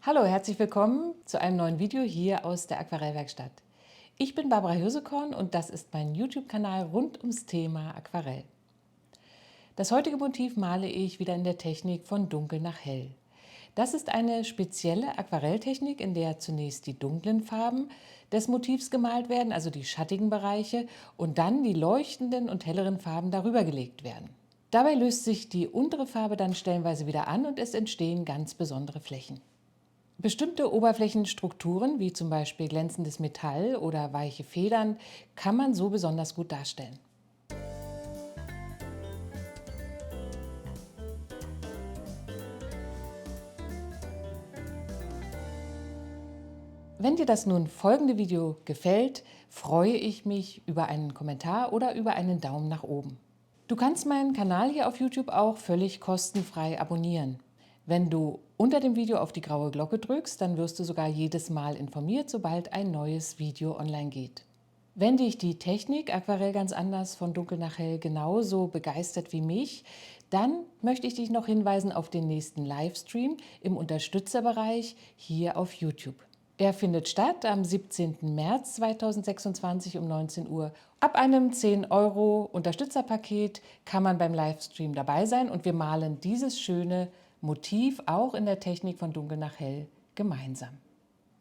Hallo, herzlich willkommen zu einem neuen Video hier aus der Aquarellwerkstatt. Ich bin Barbara Hirsekorn und das ist mein YouTube-Kanal rund ums Thema Aquarell. Das heutige Motiv male ich wieder in der Technik von dunkel nach hell. Das ist eine spezielle Aquarelltechnik, in der zunächst die dunklen Farben des Motivs gemalt werden, also die schattigen Bereiche, und dann die leuchtenden und helleren Farben darüber gelegt werden. Dabei löst sich die untere Farbe dann stellenweise wieder an und es entstehen ganz besondere Flächen. Bestimmte Oberflächenstrukturen, wie zum Beispiel glänzendes Metall oder weiche Federn, kann man so besonders gut darstellen. Wenn dir das nun folgende Video gefällt, freue ich mich über einen Kommentar oder über einen Daumen nach oben. Du kannst meinen Kanal hier auf YouTube auch völlig kostenfrei abonnieren. Wenn du unter dem Video auf die graue Glocke drückst, dann wirst du sogar jedes Mal informiert, sobald ein neues Video online geht. Wenn dich die Technik Aquarell ganz anders von dunkel nach hell genauso begeistert wie mich, dann möchte ich dich noch hinweisen auf den nächsten Livestream im Unterstützerbereich hier auf YouTube. Er findet statt am 17. März 2026 um 19 Uhr. Ab einem 10 € Unterstützerpaket kann man beim Livestream dabei sein und wir malen dieses schöne Motiv auch in der Technik von dunkel nach hell gemeinsam.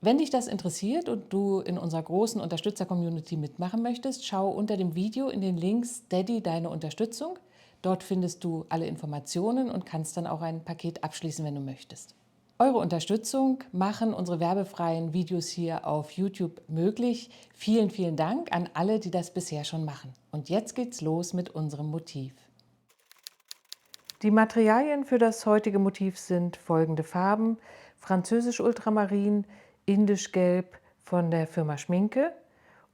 Wenn dich das interessiert und du in unserer großen Unterstützer-Community mitmachen möchtest, schau unter dem Video in den Link Steady deine Unterstützung. Dort findest du alle Informationen und kannst dann auch ein Paket abschließen, wenn du möchtest. Eure Unterstützung machen unsere werbefreien Videos hier auf YouTube möglich. Vielen, vielen Dank an alle, die das bisher schon machen. Und jetzt geht's los mit unserem Motiv. Die Materialien für das heutige Motiv sind folgende Farben: Französisch Ultramarin, Indischgelb von der Firma Schminke,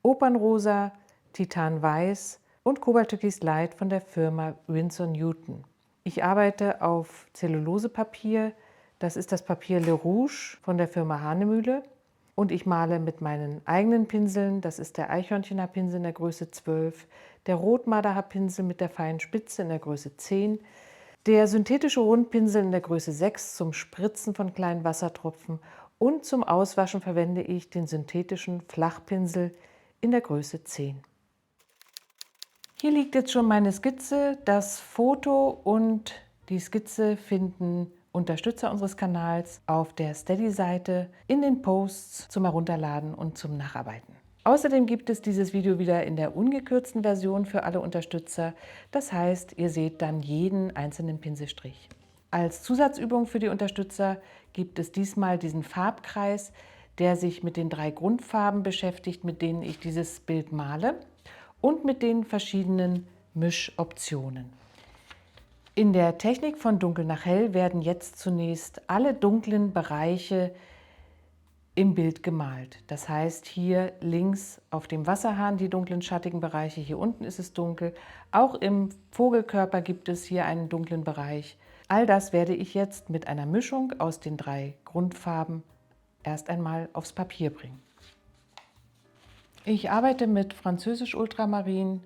Opernrosa, Titanweiß und Kobalttürkis Light von der Firma Winsor Newton. Ich arbeite auf Zellulosepapier, das ist das Papier Le Rouge von der Firma Hahnemühle, und ich male mit meinen eigenen Pinseln, das ist der Eichhörnchenhaarpinsel in der Größe 12, der Rotmarderhaarpinsel mit der feinen Spitze in der Größe 10, der synthetische Rundpinsel in der Größe 6 zum Spritzen von kleinen Wassertropfen, und zum Auswaschen verwende ich den synthetischen Flachpinsel in der Größe 10. Hier liegt jetzt schon meine Skizze. Das Foto und die Skizze finden Unterstützer unseres Kanals auf der Steady-Seite in den Posts zum Herunterladen und zum Nacharbeiten. Außerdem gibt es dieses Video wieder in der ungekürzten Version für alle Unterstützer. Das heißt, ihr seht dann jeden einzelnen Pinselstrich. Als Zusatzübung für die Unterstützer gibt es diesmal diesen Farbkreis, der sich mit den 3 Grundfarben beschäftigt, mit denen ich dieses Bild male, und mit den verschiedenen Mischoptionen. In der Technik von dunkel nach hell werden jetzt zunächst alle dunklen Bereiche im Bild gemalt. Das heißt, hier links auf dem Wasserhahn die dunklen schattigen Bereiche, hier unten ist es dunkel. Auch im Vogelkörper gibt es hier einen dunklen Bereich. All das werde ich jetzt mit einer Mischung aus den 3 Grundfarben erst einmal aufs Papier bringen. Ich arbeite mit Französisch Ultramarin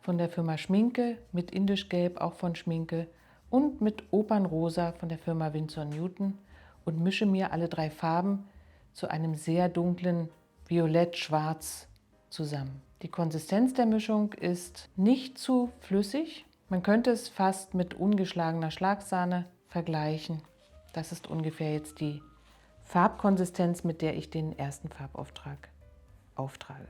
von der Firma Schminke, mit Indischgelb auch von Schminke und mit Opernrosa von der Firma Winsor Newton und mische mir alle 3 Farben zu einem sehr dunklen Violett-Schwarz zusammen. Die Konsistenz der Mischung ist nicht zu flüssig. Man könnte es fast mit ungeschlagener Schlagsahne vergleichen. Das ist ungefähr jetzt die Farbkonsistenz, mit der ich den ersten Farbauftrag auftrage.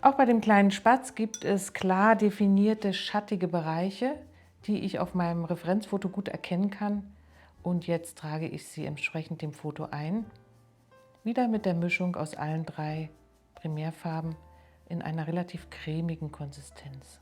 Auch bei dem kleinen Spatz gibt es klar definierte schattige Bereiche, die ich auf meinem Referenzfoto gut erkennen kann. Und jetzt trage ich sie entsprechend dem Foto ein. Wieder mit der Mischung aus allen 3 Primärfarben in einer relativ cremigen Konsistenz.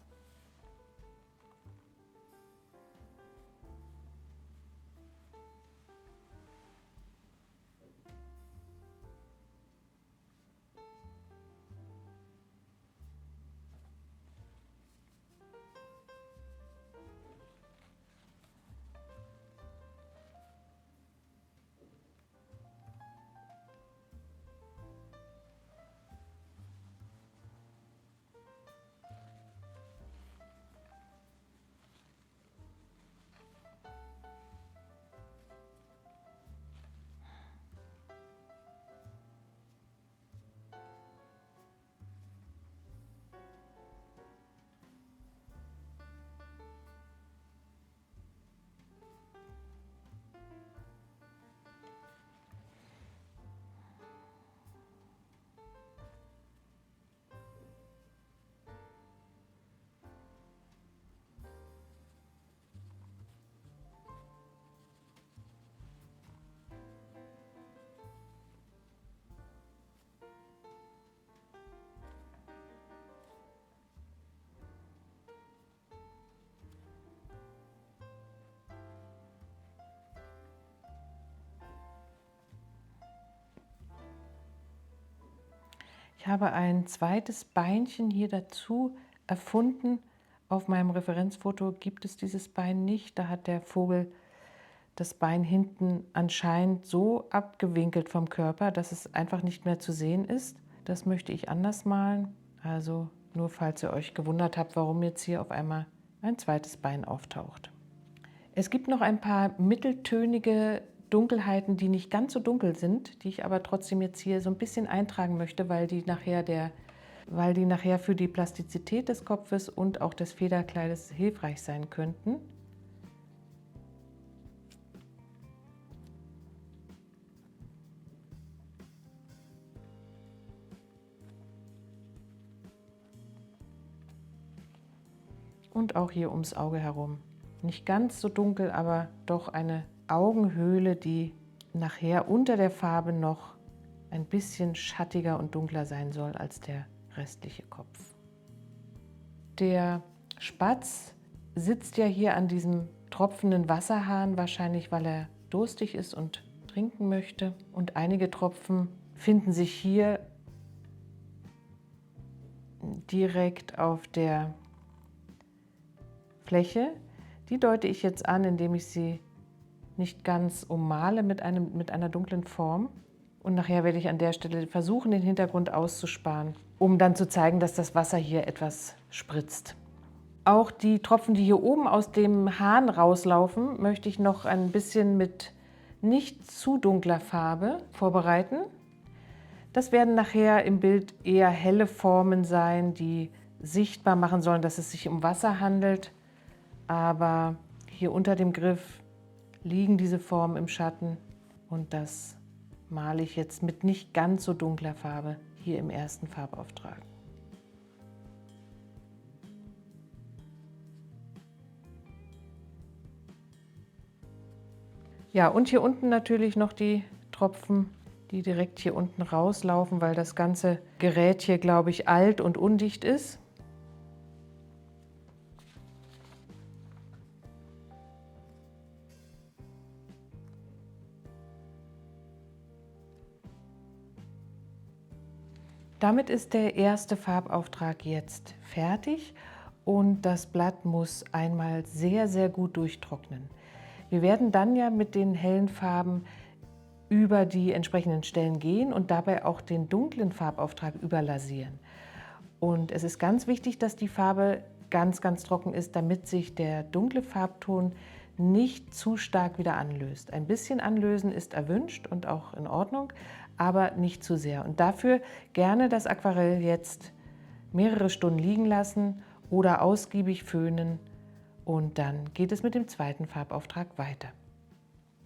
Ich habe ein zweites Beinchen hier dazu erfunden. Auf meinem Referenzfoto gibt es dieses Bein nicht. Da hat der Vogel das Bein hinten anscheinend so abgewinkelt vom Körper, dass es einfach nicht mehr zu sehen ist. Das möchte ich anders malen. Also nur falls ihr euch gewundert habt, warum jetzt hier auf einmal ein zweites Bein auftaucht. Es gibt noch ein paar mitteltönige Dunkelheiten, die nicht ganz so dunkel sind, die ich aber trotzdem jetzt hier so ein bisschen eintragen möchte, weil die nachher für die Plastizität des Kopfes und auch des Federkleides hilfreich sein könnten. Und auch hier ums Auge herum. Nicht ganz so dunkel, aber doch eine Augenhöhle, die nachher unter der Farbe noch ein bisschen schattiger und dunkler sein soll als der restliche Kopf. Der Spatz sitzt ja hier an diesem tropfenden Wasserhahn, wahrscheinlich weil er durstig ist und trinken möchte. Und einige Tropfen finden sich hier direkt auf der Fläche. Die deute ich jetzt an, indem ich sie nicht ganz ummale mit einer dunklen Form. Und nachher werde ich an der Stelle versuchen, den Hintergrund auszusparen, um dann zu zeigen, dass das Wasser hier etwas spritzt. Auch die Tropfen, die hier oben aus dem Hahn rauslaufen, möchte ich noch ein bisschen mit nicht zu dunkler Farbe vorbereiten. Das werden nachher im Bild eher helle Formen sein, die sichtbar machen sollen, dass es sich um Wasser handelt. Aber hier unter dem Griff liegen diese Formen im Schatten und das male ich jetzt mit nicht ganz so dunkler Farbe hier im ersten Farbauftrag. Ja, und hier unten natürlich noch die Tropfen, die direkt hier unten rauslaufen, weil das ganze Gerät hier, glaube ich, alt und undicht ist. Damit ist der erste Farbauftrag jetzt fertig und das Blatt muss einmal sehr, sehr gut durchtrocknen. Wir werden dann ja mit den hellen Farben über die entsprechenden Stellen gehen und dabei auch den dunklen Farbauftrag überlasieren. Und es ist ganz wichtig, dass die Farbe ganz, ganz trocken ist, damit sich der dunkle Farbton nicht zu stark wieder anlöst. Ein bisschen anlösen ist erwünscht und auch in Ordnung, aber nicht zu sehr. Und dafür gerne das Aquarell jetzt mehrere Stunden liegen lassen oder ausgiebig föhnen und dann geht es mit dem zweiten Farbauftrag weiter.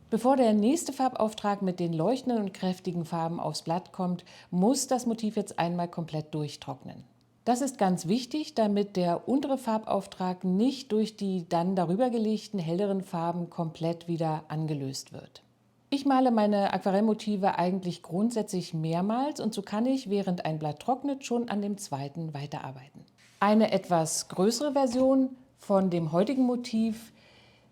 Bevor der nächste Farbauftrag mit den leuchtenden und kräftigen Farben aufs Blatt kommt, muss das Motiv jetzt einmal komplett durchtrocknen. Das ist ganz wichtig, damit der untere Farbauftrag nicht durch die dann darüber gelegten helleren Farben komplett wieder angelöst wird. Ich male meine Aquarellmotive eigentlich grundsätzlich mehrmals und so kann ich, während ein Blatt trocknet, schon an dem zweiten weiterarbeiten. Eine etwas größere Version von dem heutigen Motiv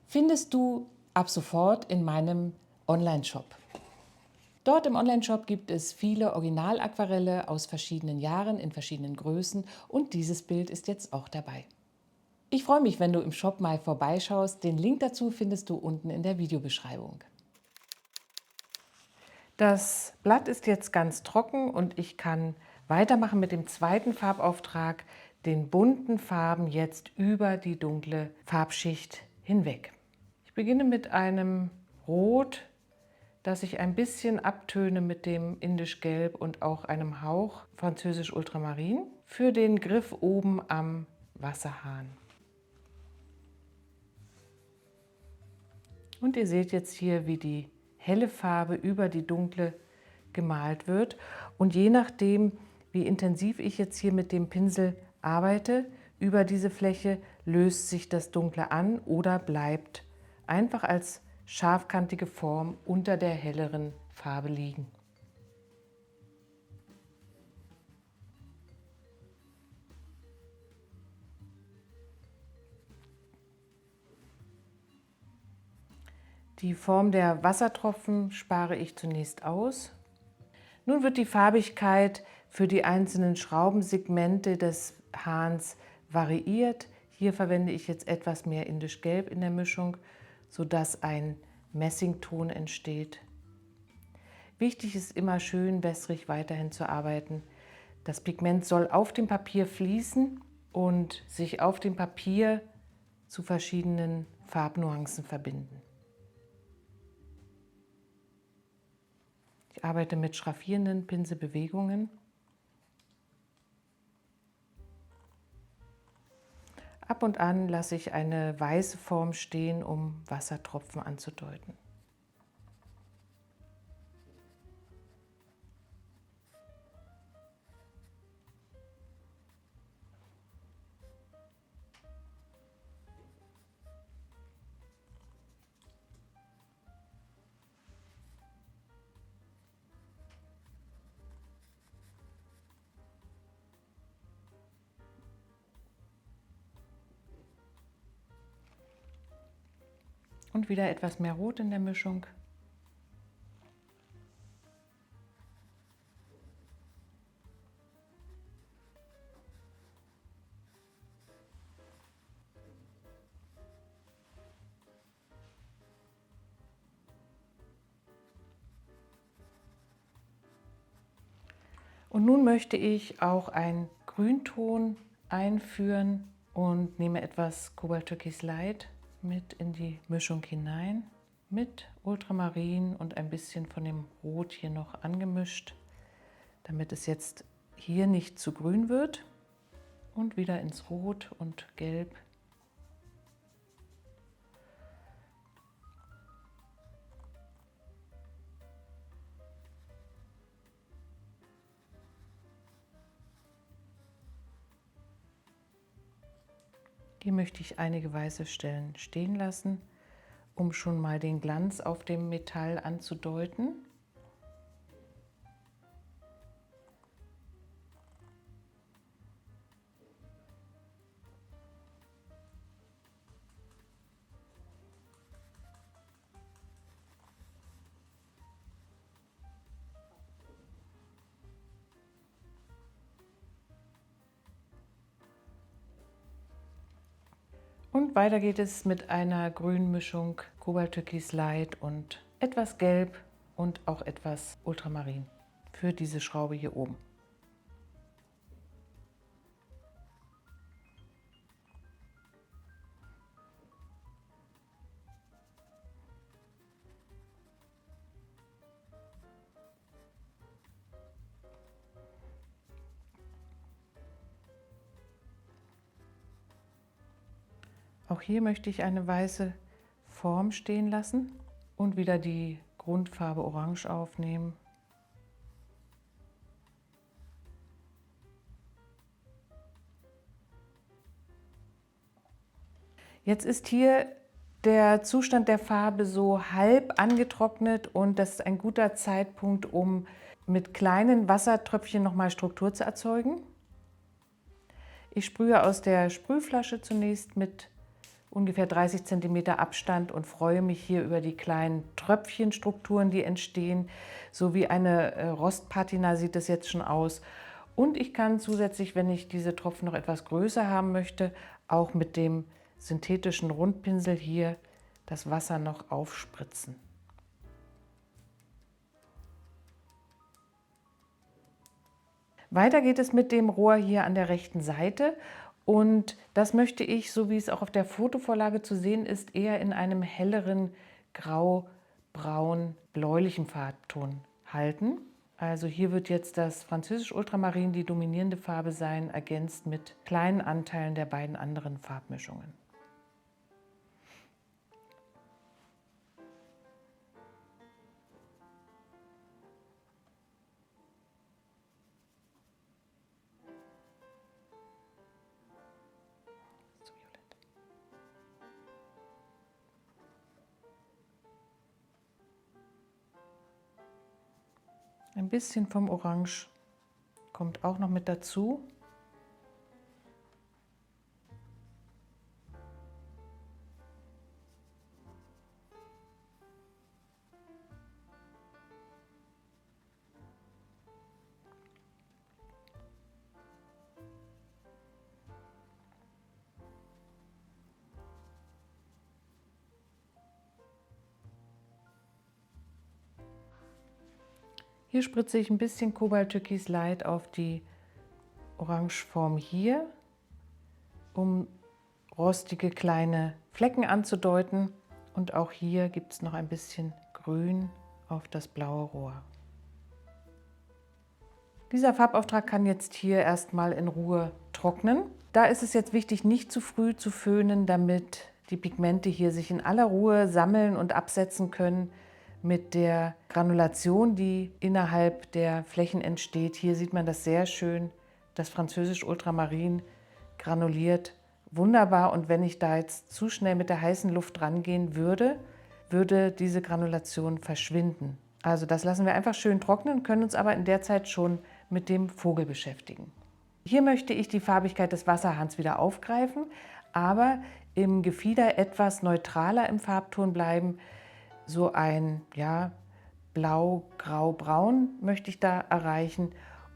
findest du ab sofort in meinem Online-Shop. Dort im Online-Shop gibt es viele Originalaquarelle aus verschiedenen Jahren in verschiedenen Größen und dieses Bild ist jetzt auch dabei. Ich freue mich, wenn du im Shop mal vorbeischaust. Den Link dazu findest du unten in der Videobeschreibung. Das Blatt ist jetzt ganz trocken und ich kann weitermachen mit dem zweiten Farbauftrag, den bunten Farben jetzt über die dunkle Farbschicht hinweg. Ich beginne mit einem Rot, das ich ein bisschen abtöne mit dem Indisch-Gelb und auch einem Hauch Französisch-Ultramarin für den Griff oben am Wasserhahn. Und ihr seht jetzt hier, wie die helle Farbe über die dunkle gemalt wird. Und je nachdem, wie intensiv ich jetzt hier mit dem Pinsel arbeite, über diese Fläche löst sich das Dunkle an oder bleibt einfach als scharfkantige Form unter der helleren Farbe liegen. Die Form der Wassertropfen spare ich zunächst aus. Nun wird die Farbigkeit für die einzelnen Schraubensegmente des Hahns variiert. Hier verwende ich jetzt etwas mehr Indisch-Gelb in der Mischung, sodass ein Messington entsteht. Wichtig ist immer schön wässrig weiterhin zu arbeiten. Das Pigment soll auf dem Papier fließen und sich auf dem Papier zu verschiedenen Farbnuancen verbinden. Ich arbeite mit schraffierenden Pinselbewegungen. Ab und an lasse ich eine weiße Form stehen, um Wassertropfen anzudeuten. Und wieder etwas mehr Rot in der Mischung. Und nun möchte ich auch einen Grünton einführen und nehme etwas Cobalt Türkis Light mit in die Mischung hinein, mit Ultramarin und ein bisschen von dem Rot hier noch angemischt, damit es jetzt hier nicht zu grün wird. Und wieder ins Rot und Gelb. Hier möchte ich einige weiße Stellen stehen lassen, um schon mal den Glanz auf dem Metall anzudeuten. Und weiter geht es mit einer Grünmischung Cobalt Türkis Light und etwas Gelb und auch etwas Ultramarin für diese Schraube hier oben. Auch hier möchte ich eine weiße Form stehen lassen und wieder die Grundfarbe Orange aufnehmen. Jetzt ist hier der Zustand der Farbe so halb angetrocknet und das ist ein guter Zeitpunkt, um mit kleinen Wassertröpfchen nochmal Struktur zu erzeugen. Ich sprühe aus der Sprühflasche zunächst mit ungefähr 30 cm Abstand und freue mich hier über die kleinen Tröpfchenstrukturen, die entstehen. So wie eine Rostpatina sieht es jetzt schon aus. Und ich kann zusätzlich, wenn ich diese Tropfen noch etwas größer haben möchte, auch mit dem synthetischen Rundpinsel hier das Wasser noch aufspritzen. Weiter geht es mit dem Rohr hier an der rechten Seite und das möchte ich, so wie es auch auf der Fotovorlage zu sehen ist, eher in einem helleren grau-braun-bläulichen Farbton halten. Also hier wird jetzt das französisch Ultramarin die dominierende Farbe sein, ergänzt mit kleinen Anteilen der beiden anderen Farbmischungen. Ein bisschen vom Orange kommt auch noch mit dazu. Hier spritze ich ein bisschen Kobalt-Türkis Light auf die Orangeform hier, um rostige kleine Flecken anzudeuten. Und auch hier gibt es noch ein bisschen Grün auf das blaue Rohr. Dieser Farbauftrag kann jetzt hier erstmal in Ruhe trocknen. Da ist es jetzt wichtig, nicht zu früh zu föhnen, damit die Pigmente hier sich in aller Ruhe sammeln und absetzen können mit der Granulation, die innerhalb der Flächen entsteht. Hier sieht man das sehr schön, das französisch Ultramarin granuliert wunderbar. Und wenn ich da jetzt zu schnell mit der heißen Luft rangehen würde, würde diese Granulation verschwinden. Also das lassen wir einfach schön trocknen, können uns aber in der Zeit schon mit dem Vogel beschäftigen. Hier möchte ich die Farbigkeit des Wasserhahns wieder aufgreifen, aber im Gefieder etwas neutraler im Farbton bleiben. So ein blau, grau, braun möchte ich da erreichen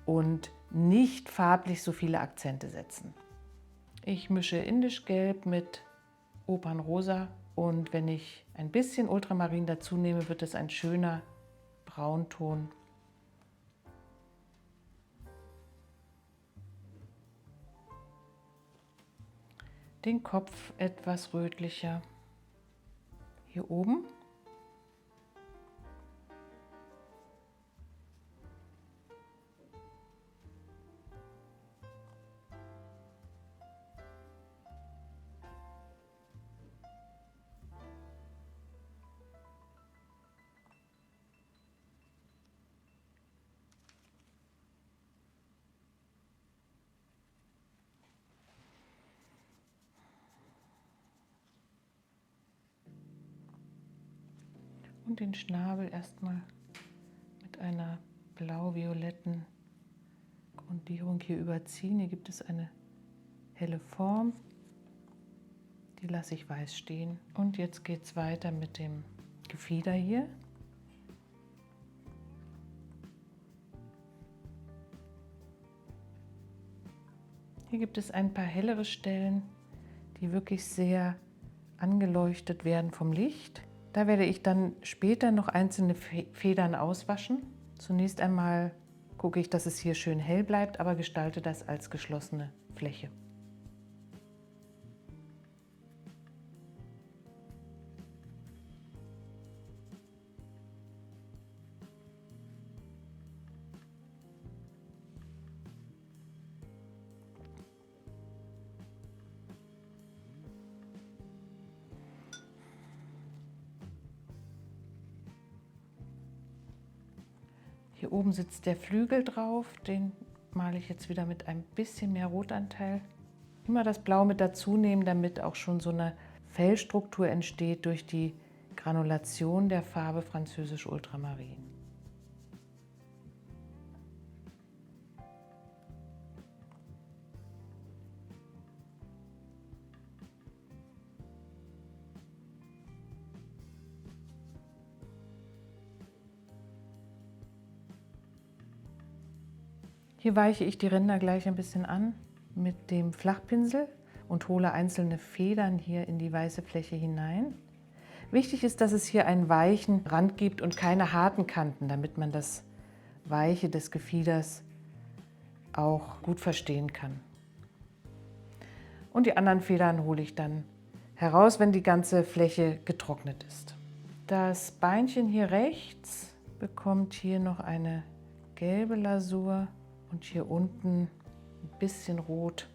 und nicht farblich so viele Akzente setzen. Ich mische Indischgelb mit Opernrosa und wenn ich ein bisschen Ultramarin dazu nehme, wird es ein schöner Braunton. Den Kopf etwas rötlicher hier oben. Und den Schnabel erstmal mit einer blau-violetten Grundierung hier überziehen. Hier gibt es eine helle Form, die lasse ich weiß stehen. Und jetzt geht es weiter mit dem Gefieder hier. Hier gibt es ein paar hellere Stellen, die wirklich sehr angeleuchtet werden vom Licht. Da werde ich dann später noch einzelne Federn auswaschen. Zunächst einmal gucke ich, dass es hier schön hell bleibt, aber gestalte das als geschlossene Fläche. Hier oben sitzt der Flügel drauf, den male ich jetzt wieder mit ein bisschen mehr Rotanteil. Immer das Blau mit dazu nehmen, damit auch schon so eine Fellstruktur entsteht durch die Granulation der Farbe Französisch Ultramarin. Hier weiche ich die Ränder gleich ein bisschen an mit dem Flachpinsel und hole einzelne Federn hier in die weiße Fläche hinein. Wichtig ist, dass es hier einen weichen Rand gibt und keine harten Kanten, damit man das Weiche des Gefieders auch gut verstehen kann. Und die anderen Federn hole ich dann heraus, wenn die ganze Fläche getrocknet ist. Das Beinchen hier rechts bekommt hier noch eine gelbe Lasur und hier unten ein bisschen rot.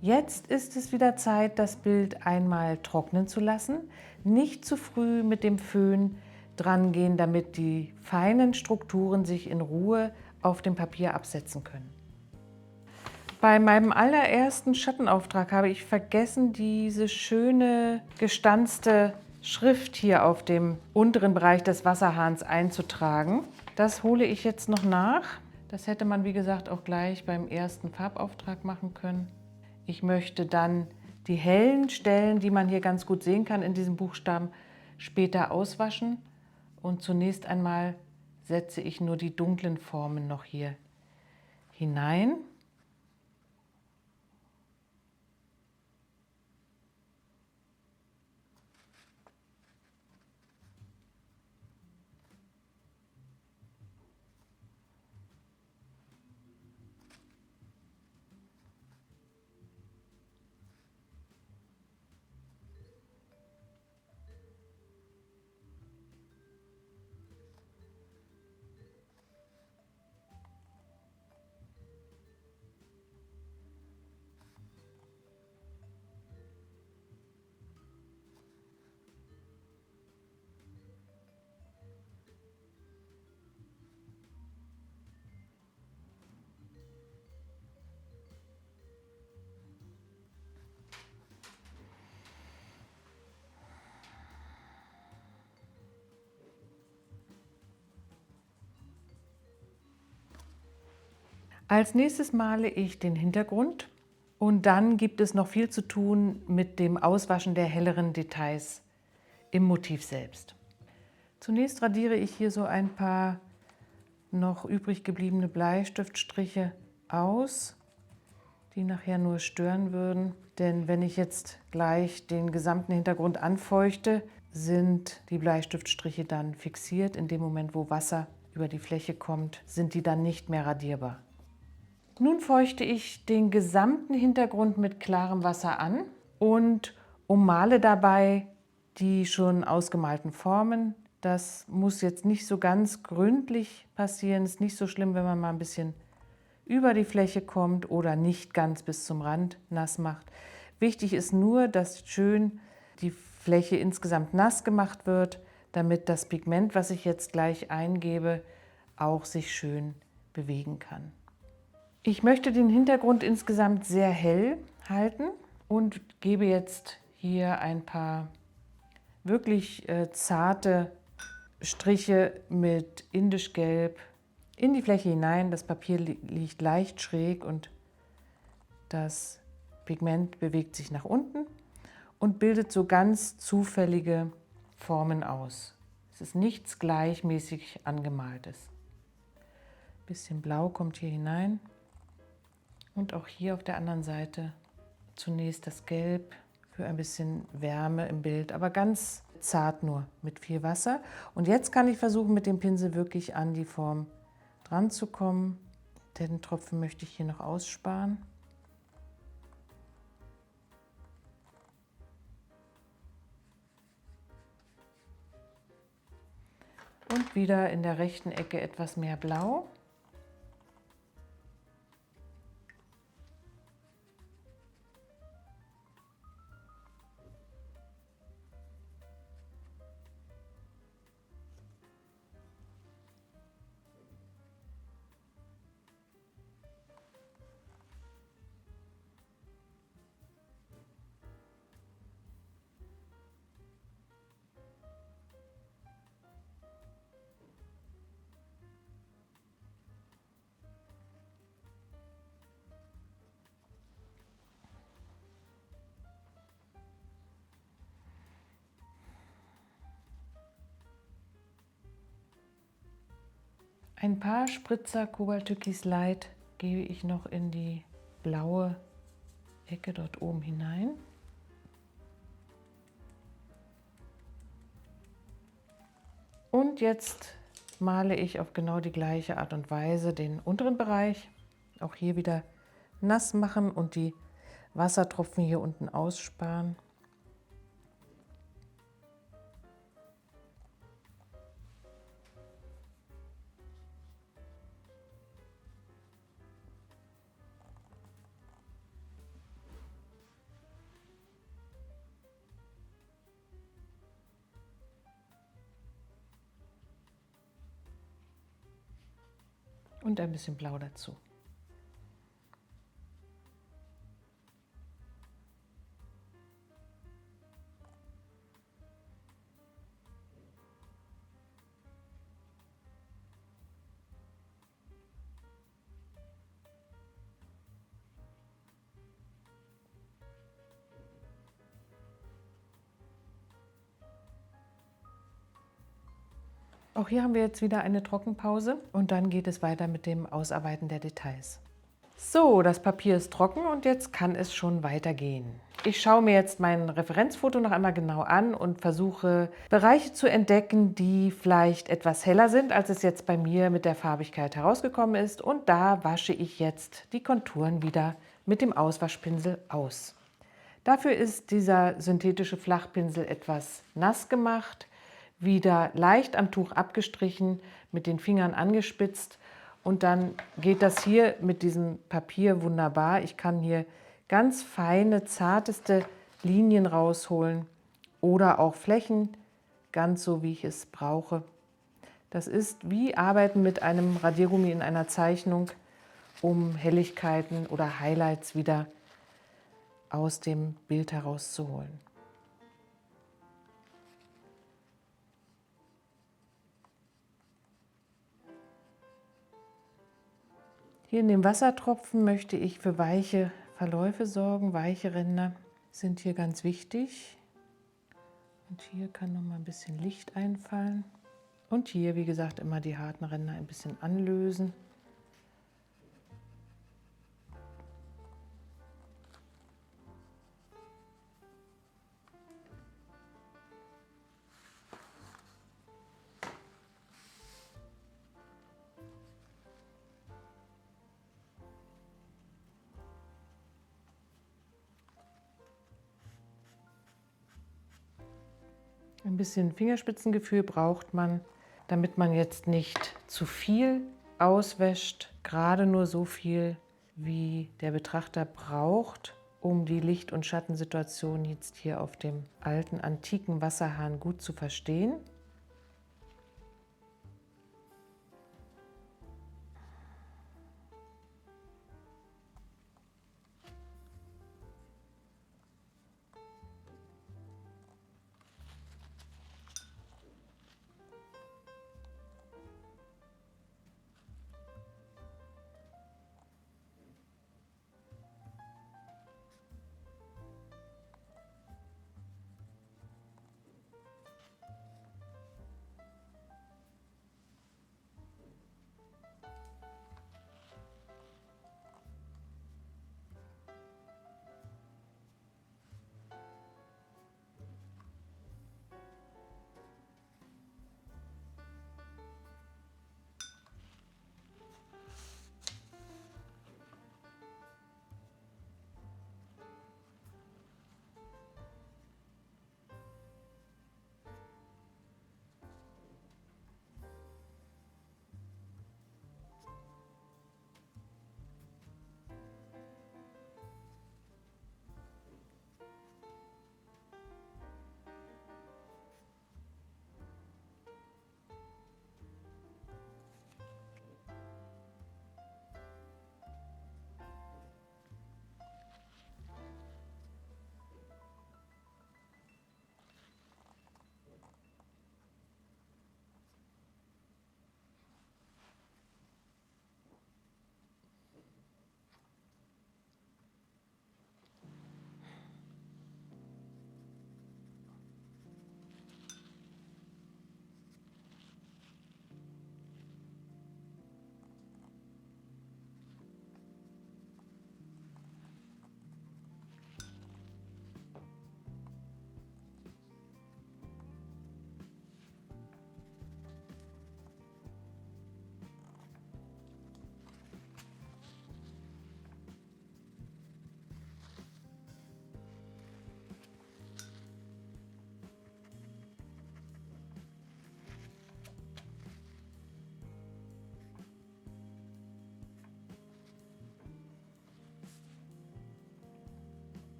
Jetzt ist es wieder Zeit, das Bild einmal trocknen zu lassen. Nicht zu früh mit dem Föhn dran gehen, damit die feinen Strukturen sich in Ruhe auf dem Papier absetzen können. Bei meinem allerersten Schattenauftrag habe ich vergessen, diese schöne gestanzte Schrift hier auf dem unteren Bereich des Wasserhahns einzutragen. Das hole ich jetzt noch nach. Das hätte man, wie gesagt, auch gleich beim ersten Farbauftrag machen können. Ich möchte dann die hellen Stellen, die man hier ganz gut sehen kann in diesem Buchstaben, später auswaschen. Und zunächst einmal setze ich nur die dunklen Formen noch hier hinein. Als nächstes male ich den Hintergrund und dann gibt es noch viel zu tun mit dem Auswaschen der helleren Details im Motiv selbst. Zunächst radiere ich hier so ein paar noch übrig gebliebene Bleistiftstriche aus, die nachher nur stören würden. Denn wenn ich jetzt gleich den gesamten Hintergrund anfeuchte, sind die Bleistiftstriche dann fixiert. In dem Moment, wo Wasser über die Fläche kommt, sind die dann nicht mehr radierbar. Nun feuchte ich den gesamten Hintergrund mit klarem Wasser an und ummale dabei die schon ausgemalten Formen. Das muss jetzt nicht so ganz gründlich passieren. Es ist nicht so schlimm, wenn man mal ein bisschen über die Fläche kommt oder nicht ganz bis zum Rand nass macht. Wichtig ist nur, dass schön die Fläche insgesamt nass gemacht wird, damit das Pigment, was ich jetzt gleich eingebe, auch sich schön bewegen kann. Ich möchte den Hintergrund insgesamt sehr hell halten und gebe jetzt hier ein paar wirklich zarte Striche mit Indischgelb in die Fläche hinein. Das Papier liegt leicht schräg und das Pigment bewegt sich nach unten und bildet so ganz zufällige Formen aus. Es ist nichts gleichmäßig angemaltes. Ein bisschen Blau kommt hier hinein. Und auch hier auf der anderen Seite zunächst das Gelb für ein bisschen Wärme im Bild, aber ganz zart nur mit viel Wasser. Und jetzt kann ich versuchen, mit dem Pinsel wirklich an die Form dran zu kommen. Den Tropfen möchte ich hier noch aussparen. Und wieder in der rechten Ecke etwas mehr Blau. Ein paar Spritzer Cobalt-Türkis Light gebe ich noch in die blaue Ecke dort oben hinein. Und jetzt male ich auf genau die gleiche Art und Weise den unteren Bereich. Auch hier wieder nass machen und die Wassertropfen hier unten aussparen. Und ein bisschen Blau dazu. Auch hier haben wir jetzt wieder eine Trockenpause und dann geht es weiter mit dem Ausarbeiten der Details. So, das Papier ist trocken und jetzt kann es schon weitergehen. Ich schaue mir jetzt mein Referenzfoto noch einmal genau an und versuche Bereiche zu entdecken, die vielleicht etwas heller sind, als es jetzt bei mir mit der Farbigkeit herausgekommen ist. Und da wasche ich jetzt die Konturen wieder mit dem Auswaschpinsel aus. Dafür ist dieser synthetische Flachpinsel etwas nass gemacht, wieder leicht am Tuch abgestrichen, mit den Fingern angespitzt und dann geht das hier mit diesem Papier wunderbar. Ich kann hier ganz feine, zarteste Linien rausholen oder auch Flächen, ganz so wie ich es brauche. Das ist wie Arbeiten mit einem Radiergummi in einer Zeichnung, um Helligkeiten oder Highlights wieder aus dem Bild herauszuholen. Hier in dem Wassertropfen möchte ich für weiche Verläufe sorgen. Weiche Ränder sind hier ganz wichtig. Und hier kann noch mal ein bisschen Licht einfallen. Und hier, wie gesagt, immer die harten Ränder ein bisschen anlösen. Ein bisschen Fingerspitzengefühl braucht man, damit man jetzt nicht zu viel auswäscht, gerade nur so viel, wie der Betrachter braucht, um die Licht- und Schattensituation jetzt hier auf dem alten, antiken Wasserhahn gut zu verstehen.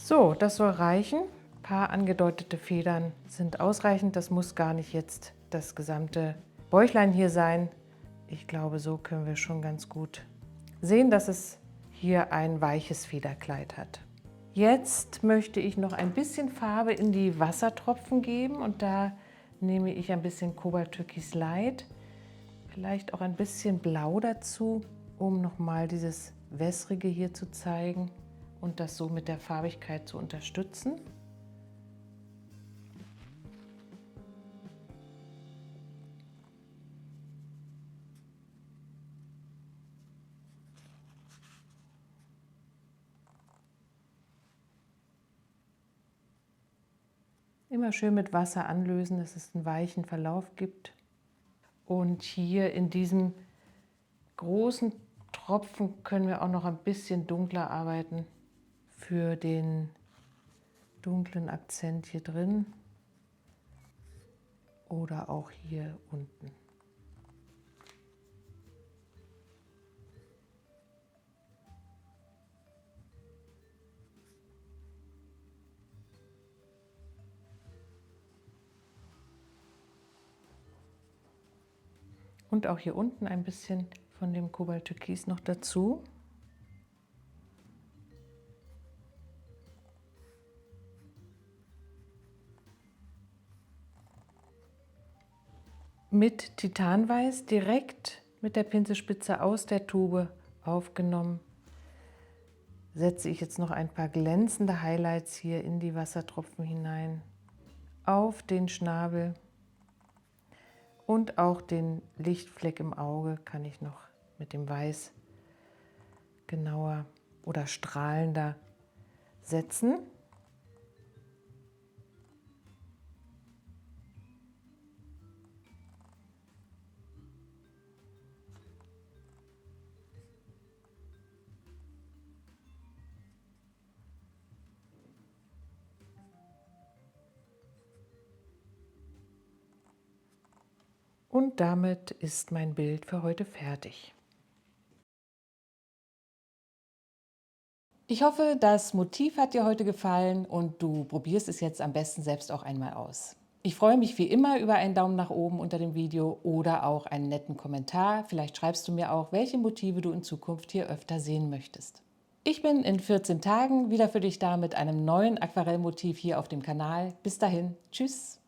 So, das soll reichen. Ein paar angedeutete Federn sind ausreichend. Das muss gar nicht jetzt das gesamte Bäuchlein hier sein. Ich glaube, so können wir schon ganz gut sehen, dass es hier ein weiches Federkleid hat. Jetzt möchte ich noch ein bisschen Farbe in die Wassertropfen geben und da nehme ich ein bisschen Cobalt Türkis Light, vielleicht auch ein bisschen Blau dazu, um nochmal dieses Wässrige hier zu zeigen und das so mit der Farbigkeit zu unterstützen. Immer schön mit Wasser anlösen, dass es einen weichen Verlauf gibt. Und hier in diesem großen Tropfen können wir auch noch ein bisschen dunkler arbeiten für den dunklen Akzent hier drin oder auch hier unten. Und auch hier unten ein bisschen von dem Cobalt Türkis noch dazu. Mit Titanweiß direkt mit der Pinselspitze aus der Tube aufgenommen, setze ich jetzt noch ein paar glänzende Highlights hier in die Wassertropfen hinein, auf den Schnabel und auch den Lichtfleck im Auge kann ich noch mit dem Weiß genauer oder strahlender setzen. Und damit ist mein Bild für heute fertig. Ich hoffe, das Motiv hat dir heute gefallen und du probierst es jetzt am besten selbst auch einmal aus. Ich freue mich wie immer über einen Daumen nach oben unter dem Video oder auch einen netten Kommentar. Vielleicht schreibst du mir auch, welche Motive du in Zukunft hier öfter sehen möchtest. Ich bin in 14 Tagen wieder für dich da mit einem neuen Aquarellmotiv hier auf dem Kanal. Bis dahin, tschüss!